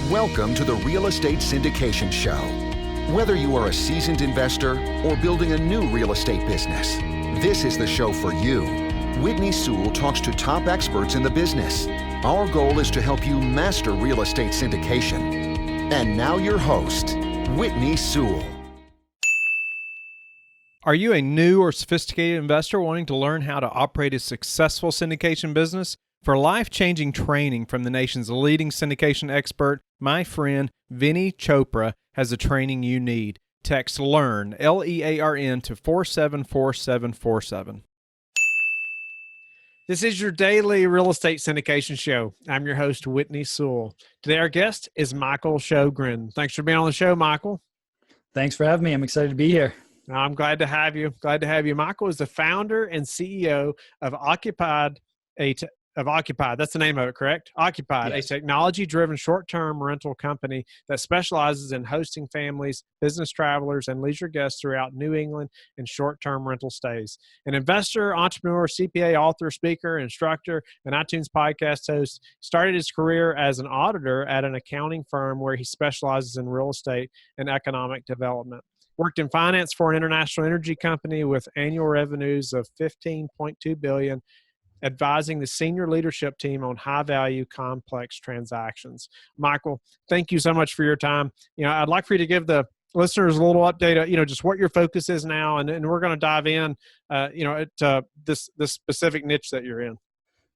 Welcome to the Real Estate Syndication Show. Whether you are a seasoned investor or building a new real estate business, this is the show for you. Whitney Sewell talks to top experts in the business. Our goal is to help you master real estate syndication. And now your host, Whitney Sewell. Are you a new or sophisticated investor wanting to learn how to operate a successful syndication business? For life-changing training from the nation's leading syndication expert, my friend Vinny Chopra has the training you need. Text LEARN, L-E-A-R-N, to 474747. This is your daily real estate syndication show. I'm your host, Whitney Sewell. Today, our guest is Michael Sjogren. Thanks for being on the show, Michael. Thanks for having me. I'm excited to be here. I'm glad to have you. Glad to have you. Michael is the founder and CEO of Occupied. That's the name of it, correct? Occupied, yes. A technology-driven short-term rental company that specializes in hosting families, business travelers, and leisure guests throughout New England and short-term rental stays. An investor, entrepreneur, CPA, author, speaker, instructor, and iTunes podcast host, started his career as an auditor at an accounting firm where he specializes in real estate and economic development. Worked in finance for an international energy company with annual revenues of $15.2 billion, advising the senior leadership team on high-value, complex transactions. Michael, thank you so much for your time. I'd like for you to give the listeners a little update, just what your focus is now, and we're going to dive in, at this specific niche that you're in.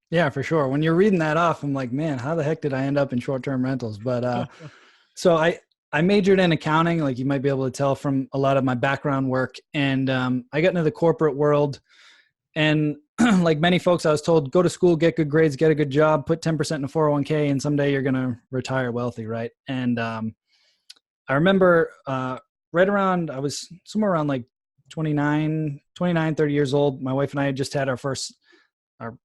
Yeah, for sure. When you're reading that off, I'm like, man, how the heck did I end up in short-term rentals? But so I majored in accounting, like you might be able to tell from a lot of my background work, and I got into the corporate world, and like many folks, I was told, go to school, get good grades, get a good job, put 10% in a 401k, and someday you're going to retire wealthy, right? And I remember right around, I was somewhere around like 29, 30 years old. My wife and I had just had our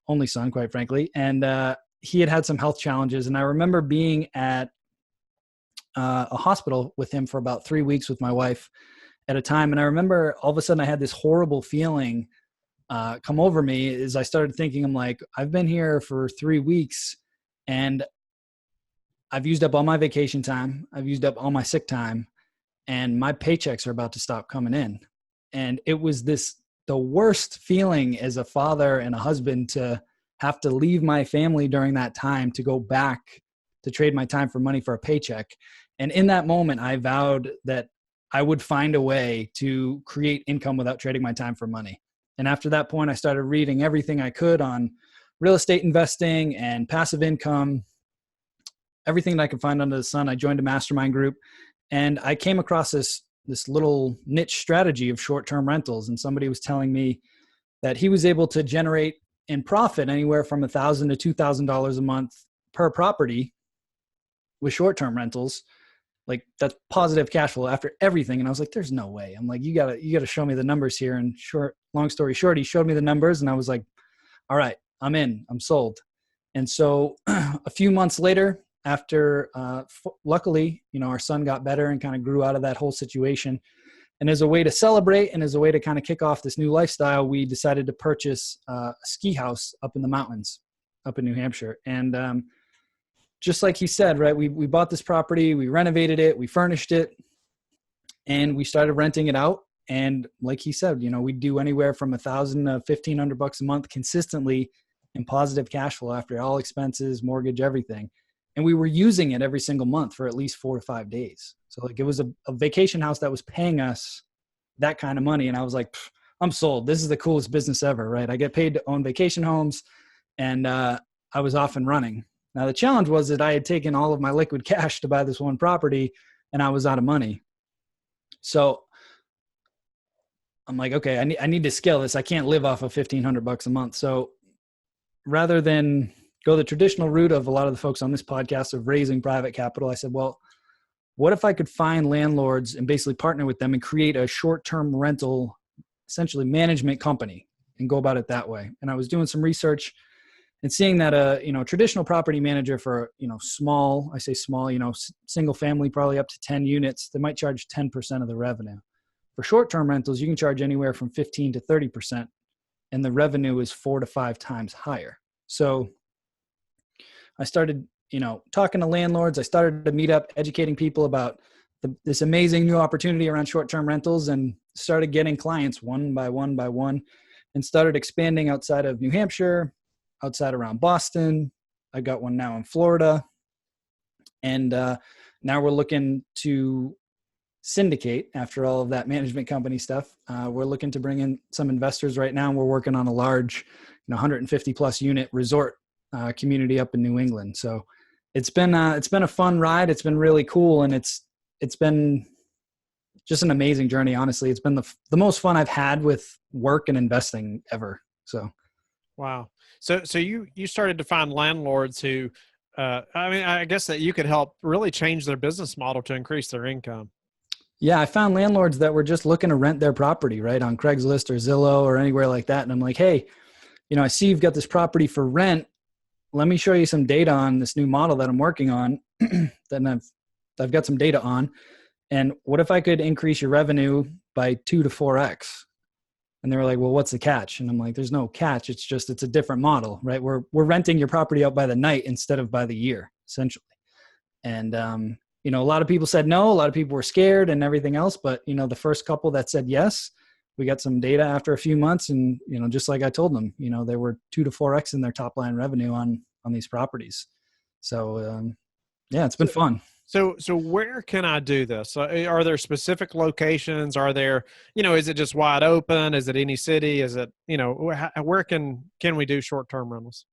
only son, quite frankly, and he had some health challenges. And I remember being at a hospital with him for about 3 weeks with my wife at a time. And I remember all of a sudden I had this horrible feeling come over me as I started thinking, I'm like, I've been here for 3 weeks and I've used up all my vacation time. I've used up all my sick time and my paychecks are about to stop coming in. And it was the worst feeling as a father and a husband to have to leave my family during that time to go back to trade my time for money for a paycheck. And in that moment, I vowed that I would find a way to create income without trading my time for money. And after that point, I started reading everything I could on real estate investing and passive income, everything that I could find under the sun. I joined a mastermind group and I came across this little niche strategy of short-term rentals. And somebody was telling me that he was able to generate in profit anywhere from $1,000 to $2,000 a month per property with short-term rentals. Like that's positive cash flow after everything. And I was like, there's no way. I'm like, you gotta show me the numbers here. And long story short, he showed me the numbers and I was like, all right, I'm in, I'm sold. And so a few months later, after, luckily, our son got better and kind of grew out of that whole situation. And as a way to celebrate and as a way to kind of kick off this new lifestyle, we decided to purchase a ski house up in the mountains, up in New Hampshire. And, just like he said, right, we bought this property, we renovated it, we furnished it, and we started renting it out. And like he said, we do anywhere from $1,000 to $1,500 a month consistently in positive cash flow after all expenses, mortgage, everything. And we were using it every single month for at least 4 to 5 days. So like it was a vacation house that was paying us that kind of money. And I was like, I'm sold. This is the coolest business ever, right? I get paid to own vacation homes, and I was off and running. Now, the challenge was that I had taken all of my liquid cash to buy this one property and I was out of money. So I'm like, okay, I need to scale this. I can't live off of $1,500 a month. So rather than go the traditional route of a lot of the folks on this podcast of raising private capital, I said, well, what if I could find landlords and basically partner with them and create a short-term rental, essentially management company, and go about it that way? And I was doing some research and seeing that a traditional property manager for small, I say small, single family, probably up to 10 units, they might charge 10% of the revenue. For short-term rentals, you can charge anywhere from 15 to 30%, and the revenue is 4 to 5 times higher. So I started talking to landlords. I started to meet up, educating people about this amazing new opportunity around short-term rentals, and started getting clients one by one by one, and started expanding outside of New Hampshire, outside around Boston. I got one now in Florida. And now we're looking to syndicate after all of that management company stuff. We're looking to bring in some investors right now. And we're working on a large, 150 plus unit resort community up in New England. So it's been a fun ride. It's been really cool. And it's been just an amazing journey. Honestly, it's been the most fun I've had with work and investing ever. So. Wow. So you started to find landlords who, I guess that you could help really change their business model to increase their income. Yeah, I found landlords that were just looking to rent their property, right, on Craigslist or Zillow or anywhere like that. And I'm like, hey, I see you've got this property for rent. Let me show you some data on this new model that I'm working on that I've got some data on. And what if I could increase your revenue by 2 to 4x? And they were like, well, what's the catch? And I'm like, there's no catch. It's a different model, right? We're renting your property out by the night instead of by the year, essentially. And, a lot of people said no, a lot of people were scared and everything else. But, the first couple that said yes, we got some data after a few months. And, just like I told them, they were 2 to 4x in their top line revenue on these properties. So, yeah, it's been fun. So where can I do this? Are there specific locations? Are there, is it just wide open? Is it any city? Is it, where can we do short-term rentals?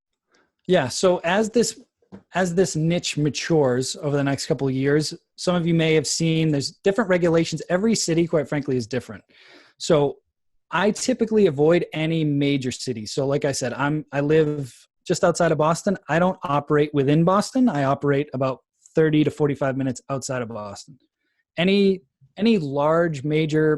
Yeah. So as this niche matures over the next couple of years, some of you may have seen there's different regulations. Every city, quite frankly, is different. So I typically avoid any major city. So like I said, I live just outside of Boston. I don't operate within Boston. I operate about 30 to 45 minutes outside of Boston. Any large major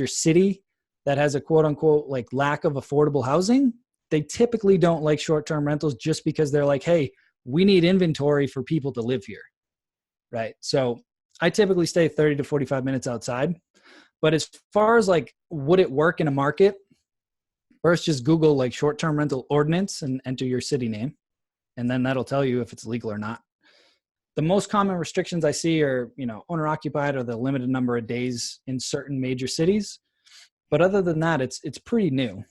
city that has a quote unquote like lack of affordable housing, they typically don't like short-term rentals just because they're like, hey, we need inventory for people to live here. Right. So I typically stay 30 to 45 minutes outside. But as far as like, would it work in a market? First, just Google like short-term rental ordinance and enter your city name. And then that'll tell you if it's legal or not. The most common restrictions I see are, owner occupied or the limited number of days in certain major cities. But other than that, it's pretty new.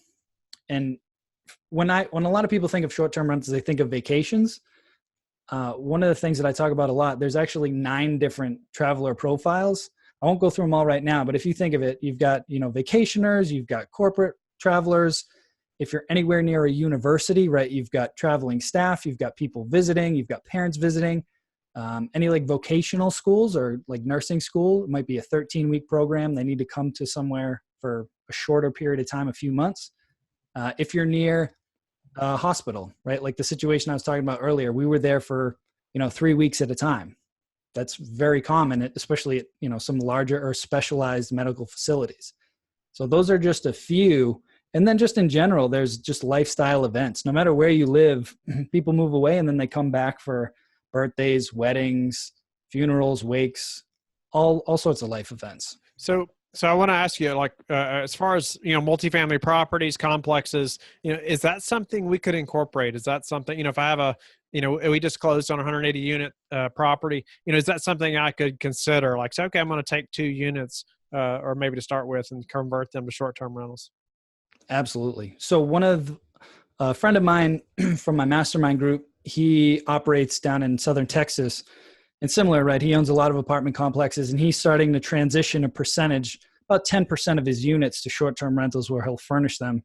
And when a lot of people think of short-term rentals, they think of vacations. One of the things that I talk about a lot, there's actually 9 different traveler profiles. I won't go through them all right now, but if you think of it, you've got, vacationers, you've got corporate travelers. If you're anywhere near a university, right, you've got traveling staff, you've got people visiting, you've got parents visiting. Any like vocational schools or like nursing school, it might be a 13-week program. They need to come to somewhere for a shorter period of time, a few months. If you're near a hospital, right? Like the situation I was talking about earlier, we were there for, 3 weeks at a time. That's very common, especially at, some larger or specialized medical facilities. So those are just a few. And then just in general, there's just lifestyle events. No matter where you live, people move away and then they come back for birthdays, weddings, funerals, wakes, all sorts of life events. So I want to ask you, like, as far as, multifamily properties, complexes, is that something we could incorporate? Is that something, if I have we just closed on a 180 unit property, is that something I could consider? Like, say, okay, I'm going to take 2 units or maybe to start with and convert them to short-term rentals. Absolutely. So a friend of mine from my mastermind group, he operates down in Southern Texas and similar, right? He owns a lot of apartment complexes and he's starting to transition a percentage, about 10% of his units to short-term rentals where he'll furnish them.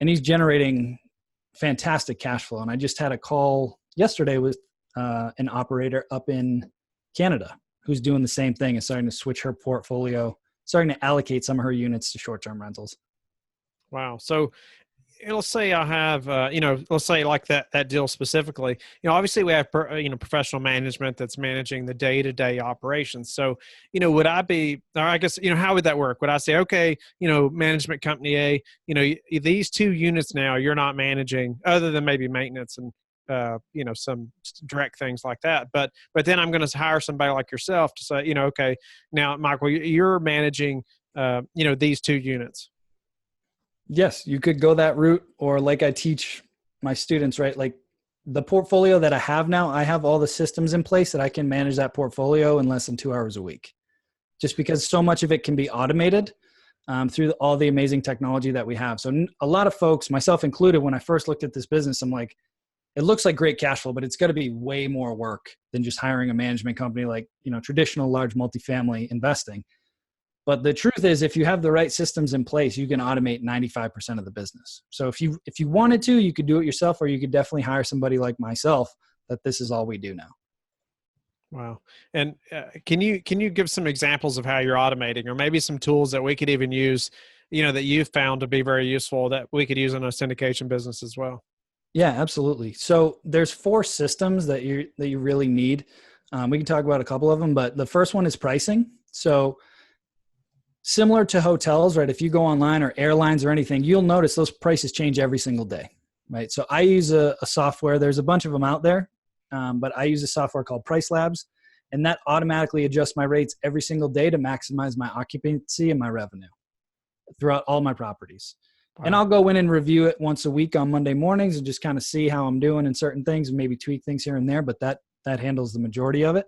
And he's generating fantastic cash flow. And I just had a call yesterday with an operator up in Canada who's doing the same thing and starting to switch her portfolio, starting to allocate some of her units to short-term rentals. Wow. So let's say I have, let's say like that deal specifically, obviously we have, professional management that's managing the day-to-day operations. So, would I be, or I guess, how would that work? Would I say, okay, management company A, these 2 units now you're not managing other than maybe maintenance and, some direct things like that. But then I'm going to hire somebody like yourself to say, okay, now Michael, you're managing, these 2 units. Yes, you could go that route, or like I teach my students, right? Like the portfolio that I have now, I have all the systems in place that I can manage that portfolio in less than 2 hours a week, just because so much of it can be automated through all the amazing technology that we have. So a lot of folks, myself included, when I first looked at this business, I'm like, it looks like great cash flow, but it's got to be way more work than just hiring a management company like, traditional large multifamily investing. But the truth is, if you have the right systems in place, you can automate 95% of the business. So if you wanted to, you could do it yourself, or you could definitely hire somebody like myself that this is all we do now. Wow. And can you give some examples of how you're automating, or maybe some tools that we could even use, that you've found to be very useful that we could use in a syndication business as well? Yeah, absolutely. So there's 4 systems that you really need. We can talk about a couple of them, but the first one is pricing. So similar to hotels, right? If you go online, or airlines or anything, you'll notice those prices change every single day, right? So I use a software. There's a bunch of them out there, but I use a software called Price Labs, and that automatically adjusts my rates every single day to maximize my occupancy and my revenue throughout all my properties. Wow. And I'll go in and review it once a week on Monday mornings and just kind of see how I'm doing in certain things and maybe tweak things here and there, but that handles the majority of it.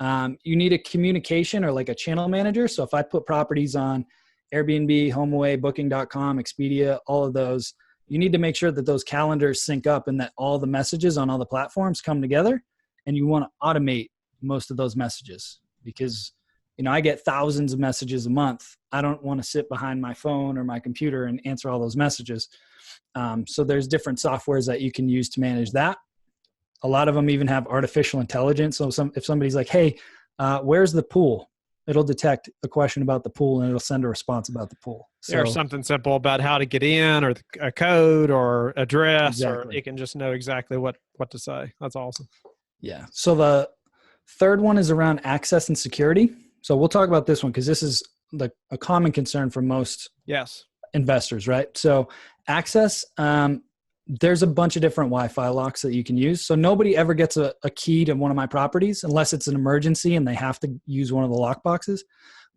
You need a communication or like a channel manager. So if I put properties on Airbnb, HomeAway, Booking.com, Expedia, all of those, you need to make sure that those calendars sync up and that all the messages on all the platforms come together, and you want to automate most of those messages because, I get thousands of messages a month. I don't want to sit behind my phone or my computer and answer all those messages. So there's different softwares that you can use to manage that. A lot of them even have artificial intelligence. So if somebody's like, hey, where's the pool? It'll detect a question about the pool and it'll send a response about the pool. So, or something simple about how to get in, or a code or address, exactly. Or it can just know exactly what to say. That's awesome. Yeah. So the third one is around access and security. So we'll talk about this one because this is a common concern for most investors, right? So access, there's a bunch of different Wi-Fi locks that you can use. So nobody ever gets a key to one of my properties unless it's an emergency and they have to use one of the lock boxes.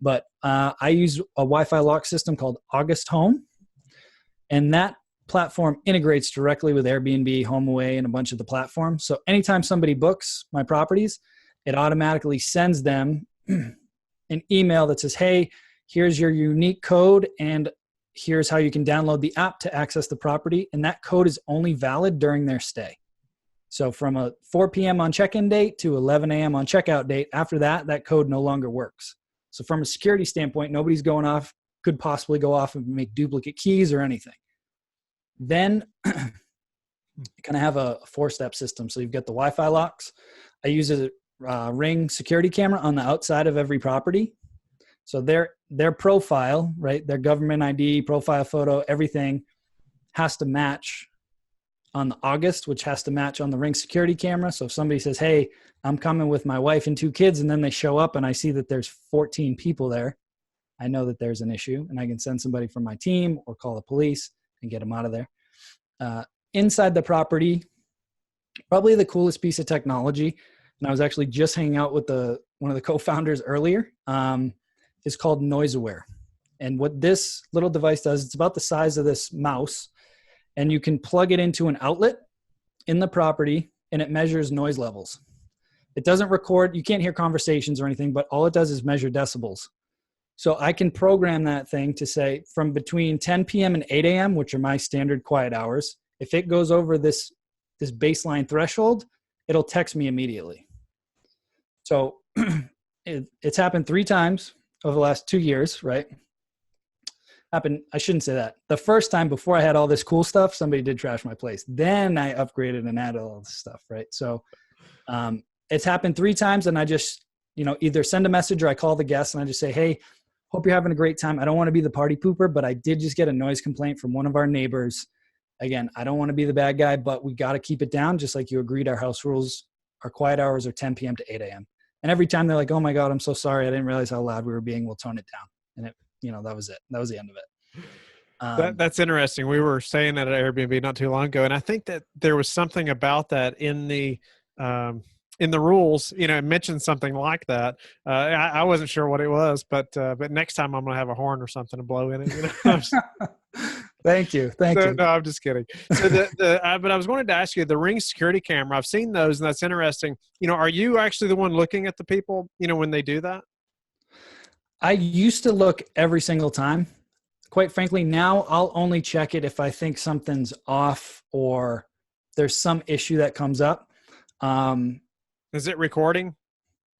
But I use a Wi-Fi lock system called August Home. And that platform integrates directly with Airbnb, HomeAway, and a bunch of the platforms. So anytime somebody books my properties, it automatically sends them an email that says, hey, here's your unique code and here's how you can download the app to access the property. And that code is only valid during their stay. So from a 4 p.m. on check-in date to 11 a.m. on checkout date, after that code no longer works. So from a security standpoint, nobody's could possibly go off and make duplicate keys or anything. Then you kind of have a 4-step system. So you've got the Wi-Fi locks. I use a Ring security camera on the outside of every property. So their profile, right, their government ID, profile photo, everything has to match on the August, which has to match on the Ring security camera. So if somebody says, hey, I'm coming with my wife and 2 kids, and then they show up and I see that there's 14 people there, I know that there's an issue, and I can send somebody from my team or call the police and get them out of there. Inside the property, probably the coolest piece of technology, and I was actually just hanging out with one of the co-founders earlier, is called Noise Aware. And what this little device does, it's about the size of this mouse, and you can plug it into an outlet in the property, and it measures noise levels. It doesn't record, you can't hear conversations or anything, but all it does is measure decibels. So I can program that thing to say from between 10 p.m. and 8 a.m., which are my standard quiet hours, if it goes over this baseline threshold, it'll text me immediately. So it's happened 3 times over the last 2 years, right? I shouldn't say that. The first time before I had all this cool stuff, somebody did trash my place. Then I upgraded and added all this stuff, right? So it's happened 3 times, and I just, either send a message or I call the guest and I just say, hey, hope you're having a great time. I don't want to be the party pooper, but I did just get a noise complaint from one of our neighbors. Again, I don't want to be the bad guy, but we got to keep it down. Just like you agreed, our house rules, our quiet hours are 10 p.m. to 8 a.m. And every time they're like, oh my God, I'm so sorry. I didn't realize how loud we were being. We'll tone it down. And that was it. That was the end of it. That's interesting. We were saying that at Airbnb not too long ago. And I think that there was something about that in the rules, it mentioned something like that. I wasn't sure what it was, but next time I'm going to have a horn or something to blow in it. Thank you. Thank you. No, I'm just kidding. So but I was wanting to ask you, the Ring security camera, I've seen those and that's interesting. Are you actually the one looking at the people, when they do that? I used to look every single time. Quite frankly, now I'll only check it if I think something's off or there's some issue that comes up. Is it recording?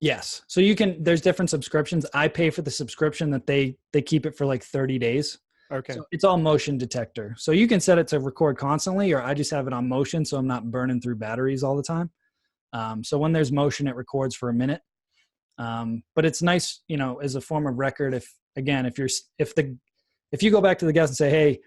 Yes. So there's different subscriptions. I pay for the subscription that they keep it for like 30 days. Okay. So it's all motion detector. So you can set it to record constantly, or I just have it on motion so I'm not burning through batteries all the time. So when there's motion, it records for a minute. But it's nice, as a form of record. If you go back to the guest and say, hey,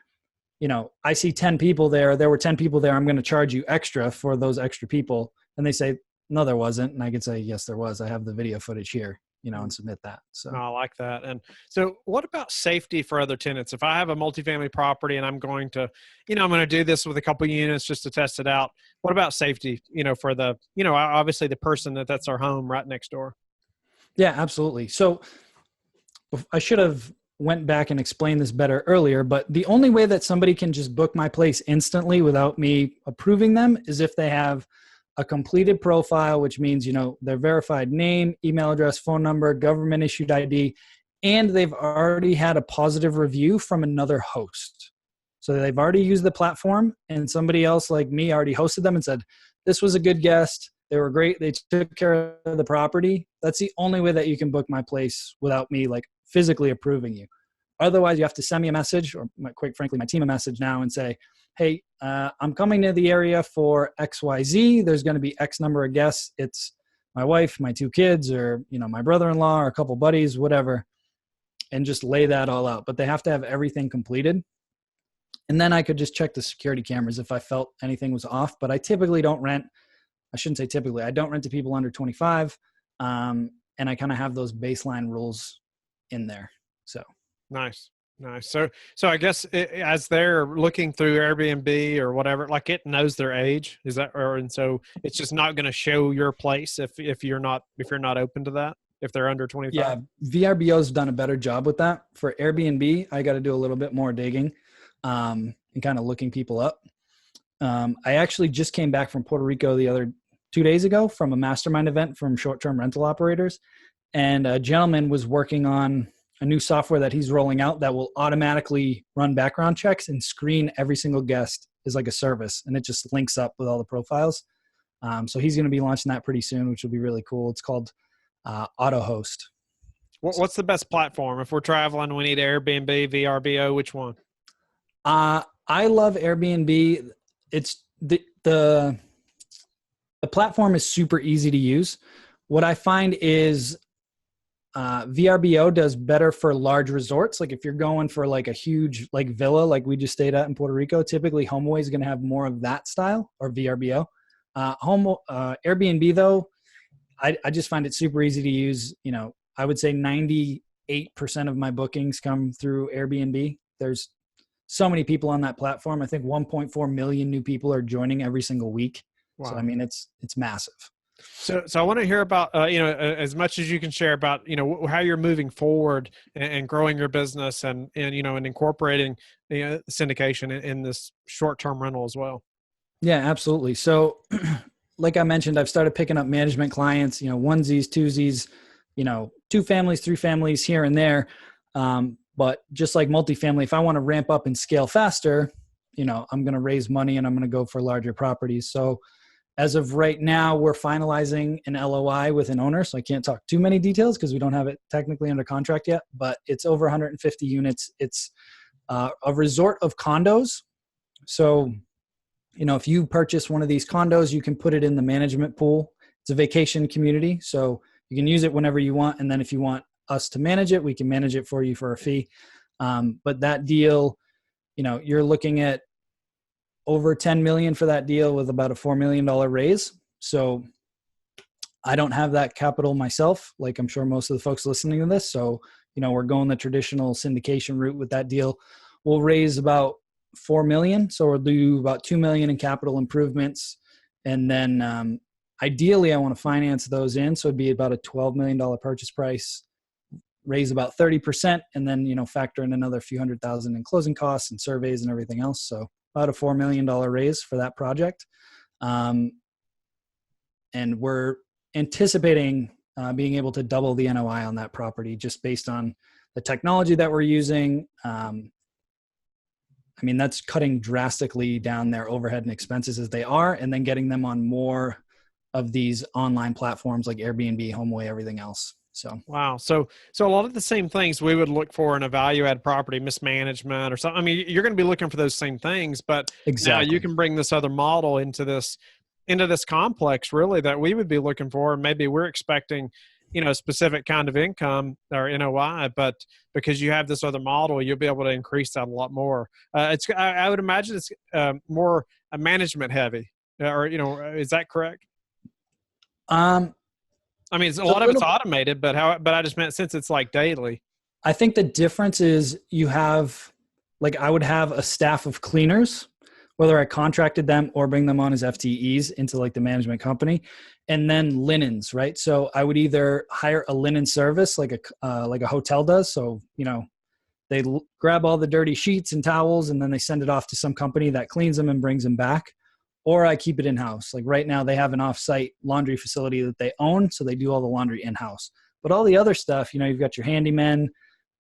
I see 10 people there were 10 people there, I'm going to charge you extra for those extra people. And they say, no, there wasn't. And I could say, yes, there was. I have the video footage here, and submit that. So I like that. And so what about safety for other tenants? If I have a multifamily property and I'm going to, I'm going to do this with a couple units just to test it out. What about safety, for the, obviously the person that's our home right next door? Yeah, absolutely. So I should have went back and explained this better earlier, but the only way that somebody can just book my place instantly without me approving them is if they have a completed profile, which means, their verified name, email address, phone number, government issued ID, and they've already had a positive review from another host. So they've already used the platform and somebody else like me already hosted them and said, this was a good guest. They were great. They took care of the property. That's the only way that you can book my place without me like physically approving you. Otherwise, you have to send me a message, or quite frankly, my team a message now and say, hey, I'm coming to the area for XYZ. There's going to be X number of guests. It's my wife, my 2 kids, or, my brother-in-law, or a couple buddies, whatever, and just lay that all out. But they have to have everything completed. And then I could just check the security cameras if I felt anything was off. But I typically don't rent. I shouldn't say typically. I don't rent to people under 25. And I kind of have those baseline rules in there. So nice. So I guess as they're looking through Airbnb or whatever, like it knows their age. Is that, and so it's just not going to show your place if you're not open to that, if they're under 25. Yeah, VRBO's done a better job with that. For Airbnb, I got to do a little bit more digging, and kind of looking people up. I actually just came back from Puerto Rico 2 days ago from a mastermind event from short-term rental operators, and a gentleman was working on a new software that he's rolling out that will automatically run background checks and screen every single guest as like a service. And it just links up with all the profiles. So he's going to be launching that pretty soon, which will be really cool. It's called AutoHost. What's the best platform? If we're traveling, we need Airbnb, VRBO, which one? I love Airbnb. It's the platform is super easy to use. What I find is VRBO does better for large resorts. Like if you're going for like a huge like villa, like we just stayed at in Puerto Rico, typically HomeAway is going to have more of that style, or VRBO. Airbnb though, I just find it super easy to use. I would say 98% of my bookings come through Airbnb. There's so many people on that platform. I think 1.4 million new people are joining every single week. Wow. So I mean, it's massive. So I want to hear about, as much as you can share about, how you're moving forward and growing your business and incorporating syndication in this short-term rental as well. Yeah, absolutely. So like I mentioned, I've started picking up management clients, onesies, twosies, 2 families, 3 families here and there. But just like multifamily, if I want to ramp up and scale faster, I'm going to raise money and I'm going to go for larger properties. So as of right now, we're finalizing an LOI with an owner. So I can't talk too many details because we don't have it technically under contract yet, but it's over 150 units. It's a resort of condos. So, if you purchase one of these condos, you can put it in the management pool. It's a vacation community. So you can use it whenever you want. And then if you want us to manage it, we can manage it for you for a fee. But that deal, you're looking at over 10 million for that deal with about a $4 million raise. So I don't have that capital myself, like I'm sure most of the folks listening to this. So, we're going the traditional syndication route with that deal. We'll raise about 4 million. So we'll do about 2 million in capital improvements. And then ideally I want to finance those in. So it'd be about a $12 million purchase price, raise about 30% and then, factor in another few $100,000 in closing costs and surveys and everything else. So about a $4 million raise for that project. And we're anticipating being able to double the NOI on that property just based on the technology that we're using. That's cutting drastically down their overhead and expenses as they are, and then getting them on more of these online platforms like Airbnb, HomeAway, everything else. So wow. So a lot of the same things we would look for in a value add property, mismanagement or something. You're going to be looking for those same things, but exactly. Now you can bring this other model into this complex really that we would be looking for. Maybe we're expecting, a specific kind of income or NOI, but because you have this other model, you'll be able to increase that a lot more. I would imagine it's more management heavy, or is that correct? It's a lot of it's automated, but I just meant since it's like daily. I think the difference is you have, I would have a staff of cleaners, whether I contracted them or bring them on as FTEs into the management company, and then linens, right? So I would either hire a linen service like a hotel does. So, they grab all the dirty sheets and towels and then they send it off to some company that cleans them and brings them back. Or I keep it in-house. Like right now they have an off-site laundry facility that they own. So they do all the laundry in-house, but all the other stuff, you've got your handymen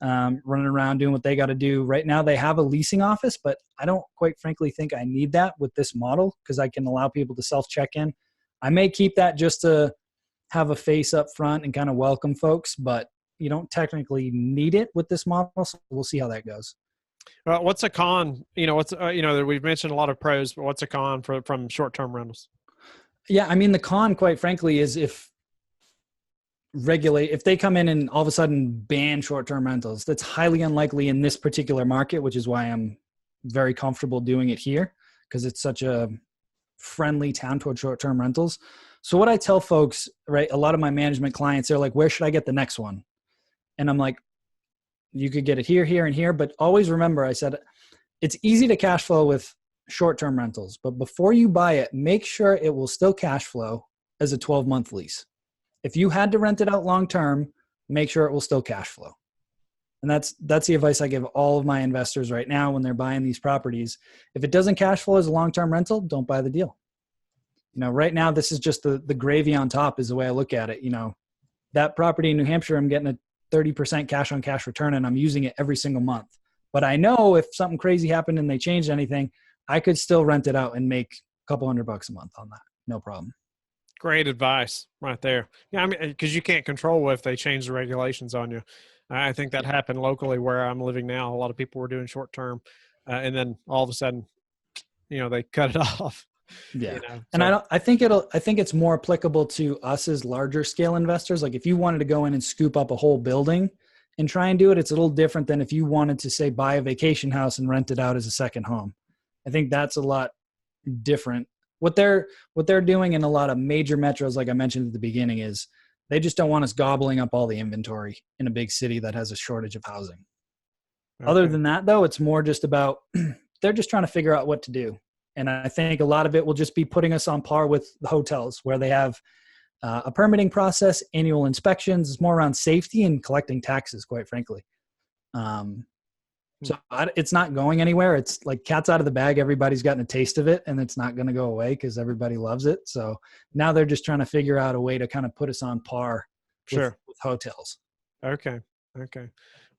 running around doing what they got to do. Right now they have a leasing office, but I don't quite frankly think I need that with this model because I can allow people to self-check in. I may keep that just to have a face up front and kind of welcome folks, but you don't technically need it with this model. So we'll see how that goes. What's a con? We've mentioned a lot of pros, but what's a con from short-term rentals? Yeah. The con, quite frankly, is if they come in and all of a sudden ban short-term rentals, that's highly unlikely in this particular market, which is why I'm very comfortable doing it here because it's such a friendly town toward short-term rentals. So what I tell folks, right, a lot of my management clients, they're like, where should I get the next one? And I'm like, you could get it here, here, and here, but always remember, I said, it's easy to cash flow with short-term rentals, but before you buy it, make sure it will still cash flow as a 12-month lease. If you had to rent it out long-term, make sure it will still cash flow. And that's the advice I give all of my investors right now when they're buying these properties. If it doesn't cash flow as a long-term rental, don't buy the deal. Right now, this is just the gravy on top is the way I look at it. That property in New Hampshire, I'm getting a 30% cash on cash return and I'm using it every single month. But I know if something crazy happened and they changed anything, I could still rent it out and make a couple $100 a month on that. No problem. Great advice right there. Yeah. Because you can't control if they change the regulations on you. I think that happened locally where I'm living now. A lot of people were doing short term and then all of a sudden, they cut it off. Yeah. And I think it's more applicable to us as larger scale investors. Like if you wanted to go in and scoop up a whole building and try and do it, it's a little different than if you wanted to say buy a vacation house and rent it out as a second home. I think that's a lot different. What they're doing in a lot of major metros, like I mentioned at the beginning, is they just don't want us gobbling up all the inventory in a big city that has a shortage of housing. Okay. Other than that, though, it's more just about they're just trying to figure out what to do. And I think a lot of it will just be putting us on par with the hotels where they have a permitting process, annual inspections. It's more around safety and collecting taxes, quite frankly. It's not going anywhere. It's like cat's out of the bag. Everybody's gotten a taste of it and it's not going to go away because everybody loves it. So now they're just trying to figure out a way to kind of put us on par with hotels. Okay.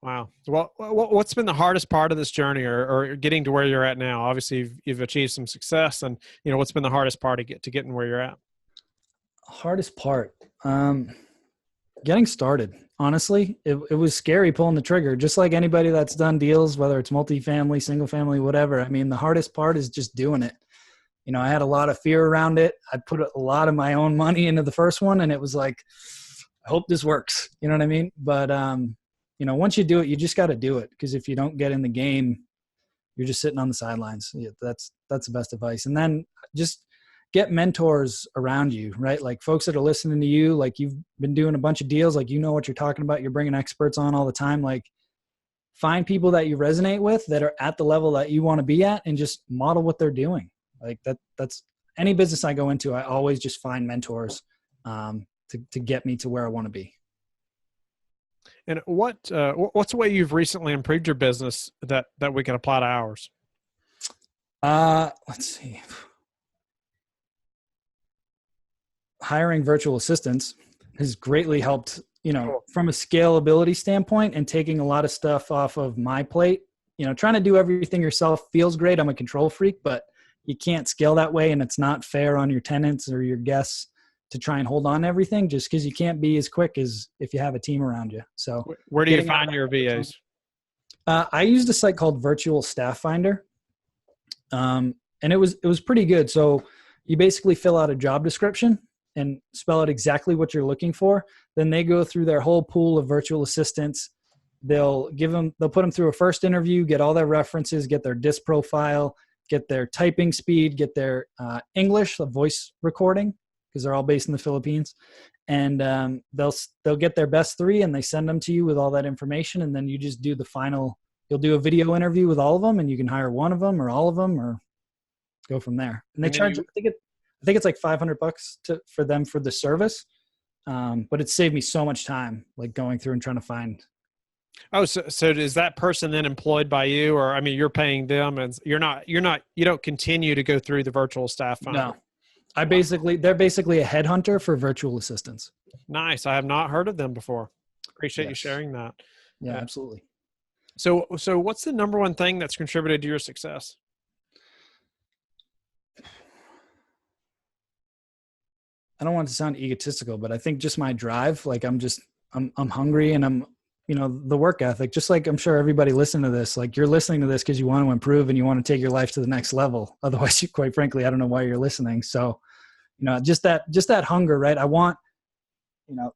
Wow. Well, what's been the hardest part of this journey or getting to where you're at now? Obviously you've achieved some success and what's been the hardest part to getting where you're at? Hardest part, getting started. Honestly, it was scary pulling the trigger, just like anybody that's done deals, whether it's multifamily, single family, whatever. The hardest part is just doing it. I had a lot of fear around it. I put a lot of my own money into the first one and it was like, I hope this works. You know what I mean? But, once you do it, you just got to do it. Because if you don't get in the game, you're just sitting on the sidelines. Yeah, that's the best advice. And then just get mentors around you, right? Like folks that are listening to you, like you've been doing a bunch of deals, like what you're talking about. You're bringing experts on all the time. Like find people that you resonate with that are at the level that you want to be at and just model what they're doing. Like that's any business I go into, I always just find mentors to get me to where I want to be. And what's the way you've recently improved your business that we can apply to ours? Let's see. Hiring virtual assistants has greatly helped, from a scalability standpoint and taking a lot of stuff off of my plate. Trying to do everything yourself feels great. I'm a control freak, but you can't scale that way, and it's not fair on your tenants or your guests to try and hold on to everything just because you can't be as quick as if you have a team around you. So where do you find your VAs? I used a site called Virtual Staff Finder. And it was pretty good. So you basically fill out a job description and spell out exactly what you're looking for. Then they go through their whole pool of virtual assistants. They'll put them through a first interview, get all their references, get their DISC profile, get their typing speed, get their English, the voice recording, because they're all based in the Philippines. And they'll get their best 3 and they send them to you with all that information. And then you just do the final, you'll do a video interview with all of them, and you can hire one of them or all of them or go from there. And they charge, I think it's like $500 for them for the service. But it saved me so much time, like going through and trying to find. Oh, so is that person then employed by you, or, I mean, you're paying them and you don't continue to go through the virtual staff finder? No, they're basically a headhunter for virtual assistants. Nice. I have not heard of them before. Appreciate you sharing that. Yeah, absolutely. So what's the number one thing that's contributed to your success? I don't want to sound egotistical, but I think just my drive, like I'm hungry, and I'm, the work ethic, just like I'm sure everybody listening to this, like you're listening to this because you want to improve and you want to take your life to the next level. Otherwise, quite frankly, I don't know why you're listening. So, just that hunger, right? I want,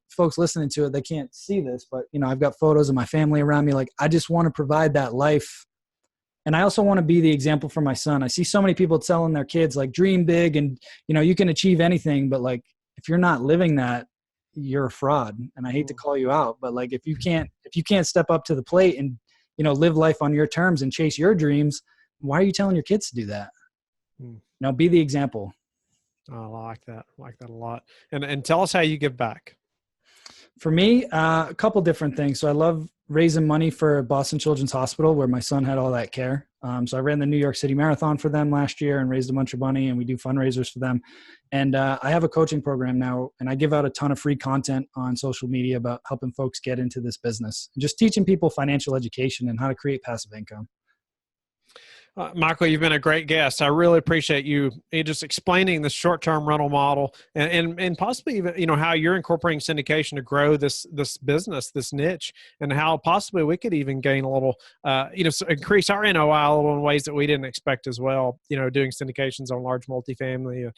folks listening to it, they can't see this, but I've got photos of my family around me. Like, I just want to provide that life. And I also want to be the example for my son. I see so many people telling their kids, like, dream big and, you can achieve anything. But like, if you're not living that, you're a fraud. And I hate to call you out, but like, if you can't step up to the plate and, live life on your terms and chase your dreams, why are you telling your kids to do that? Be the example. Oh, I like that. I like that a lot. And tell us how you give back. For me, a couple different things. So I love raising money for Boston Children's Hospital, where my son had all that care. So I ran the New York City Marathon for them last year and raised a bunch of money, and we do fundraisers for them. And I have a coaching program now, and I give out a ton of free content on social media about helping folks get into this business and just teaching people financial education and how to create passive income. Michael, you've been a great guest. I really appreciate you just explaining the short-term rental model and possibly even, how you're incorporating syndication to grow this business, this niche, and how possibly we could even gain a little, increase our NOI a little in ways that we didn't expect as well, doing syndications on large multifamily.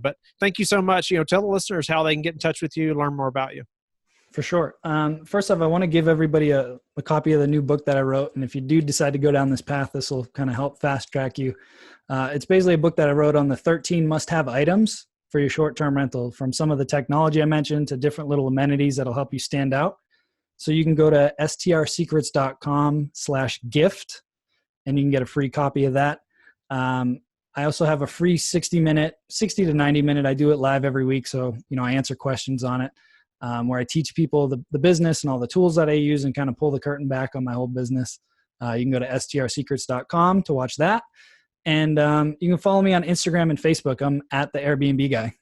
But thank you so much. Tell the listeners how they can get in touch with you, learn more about you. For sure. First off, I want to give everybody a copy of the new book that I wrote. And if you do decide to go down this path, this will kind of help fast track you. It's basically a book that I wrote on the 13 must-have items for your short-term rental, from some of the technology I mentioned to different little amenities that'll help you stand out. So you can go to strsecrets.com/gift and you can get a free copy of that. I also have a free 60 to 90 minute. I do it live every week. So, I answer questions on it. Where I teach people the business and all the tools that I use and kind of pull the curtain back on my whole business. You can go to strsecrets.com to watch that. And you can follow me on Instagram and Facebook. I'm at the Airbnb guy.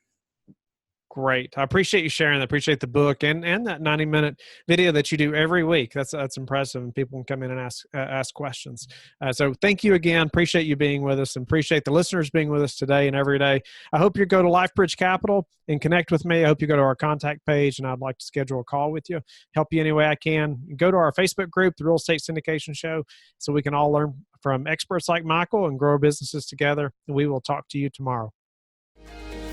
Great. I appreciate you sharing. I appreciate the book and that 90-minute video that you do every week. That's impressive. And people can come in and ask questions. So thank you again. Appreciate you being with us and appreciate the listeners being with us today and every day. I hope you go to LifeBridge Capital and connect with me. I hope you go to our contact page, and I'd like to schedule a call with you. Help you any way I can. Go to our Facebook group, The Real Estate Syndication Show, so we can all learn from experts like Michael and grow our businesses together. And we will talk to you tomorrow.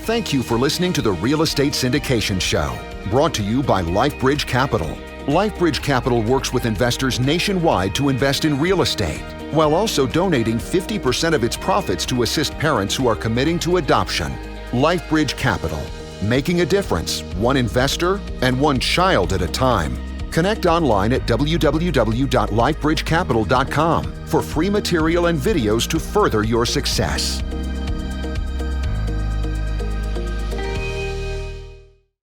Thank you for listening to the Real Estate Syndication Show, brought to you by LifeBridge Capital. LifeBridge Capital works with investors nationwide to invest in real estate, while also donating 50% of its profits to assist parents who are committing to adoption. LifeBridge Capital, making a difference, one investor and one child at a time. Connect online at www.lifebridgecapital.com for free material and videos to further your success.